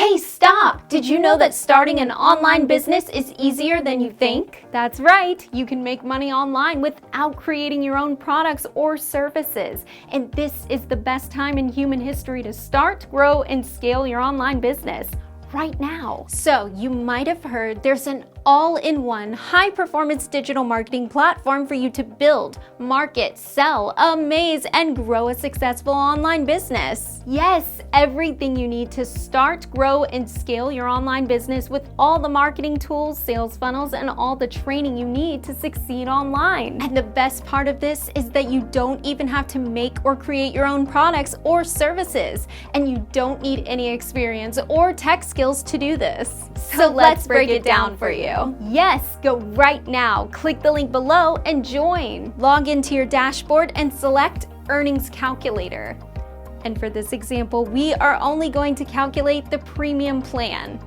Hey, stop! Did you know that starting an online business is easier than you think? That's right. You can make money online without creating your own products or services. And this is the best time in human history to start, grow, and scale your online business right now. So you might have heard there's an all-in-one high-performance digital marketing platform for you to build, market, sell, amaze, and grow a successful online business. Yes, everything you need to start, grow, and scale your online business with all the marketing tools, sales funnels, and all the training you need to succeed online. And the best part of this is that you don't even have to make or create your own products or services, and you don't need any experience or tech skills to do this. So let's break it down for you. Yes, go right now. Click the link below and join. Log into your dashboard and select Earnings Calculator. And for this example, we are only going to calculate the premium plan.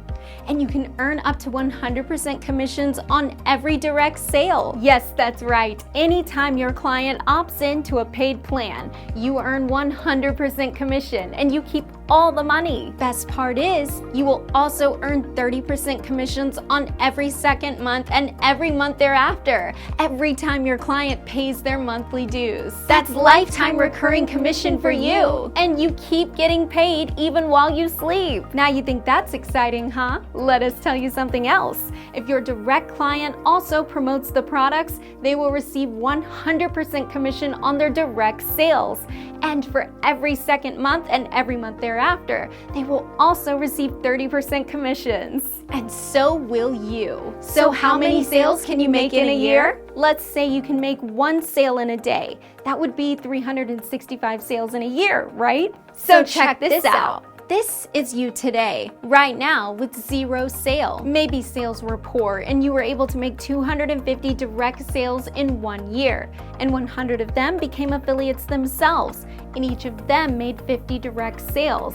And you can earn up to 100% commissions on every direct sale. Yes, that's right. Anytime your client opts in to a paid plan, you earn 100% commission and you keep all the money. Best part is, you will also earn 30% commissions on every second month and every month thereafter, every time your client pays their monthly dues. That's lifetime recurring commission for you. And you keep getting paid even while you sleep. Now you think that's exciting, huh? Let us tell you something else. If your direct client also promotes the products, they will receive 100% commission on their direct sales. And for every second month and every month thereafter, they will also receive 30% commissions. And so will you. So how many sales can you make in a year? Let's say you can make one sale in a day. That would be 365 sales in a year, right? So check this out. This is you today, right now, with zero sale. Maybe sales were poor and you were able to make 250 direct sales in 1 year, and 100 of them became affiliates themselves, and each of them made 50 direct sales.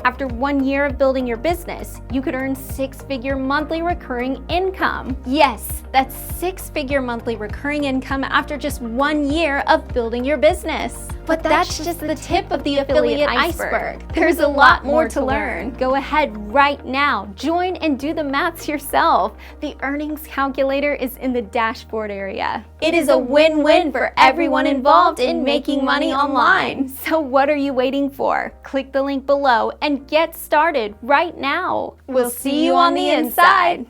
After 1 year of building your business, you could earn six-figure monthly recurring income. Yes, that's six-figure monthly recurring income after just 1 year of building your business. But that's just the tip of the affiliate iceberg. There's a lot more to learn. Go ahead right now. Join and do the maths yourself. The earnings calculator is in the dashboard area. It is a win-win for everyone involved in making money online. So what are you waiting for? Click the link below and get started right now. We'll see you on the inside.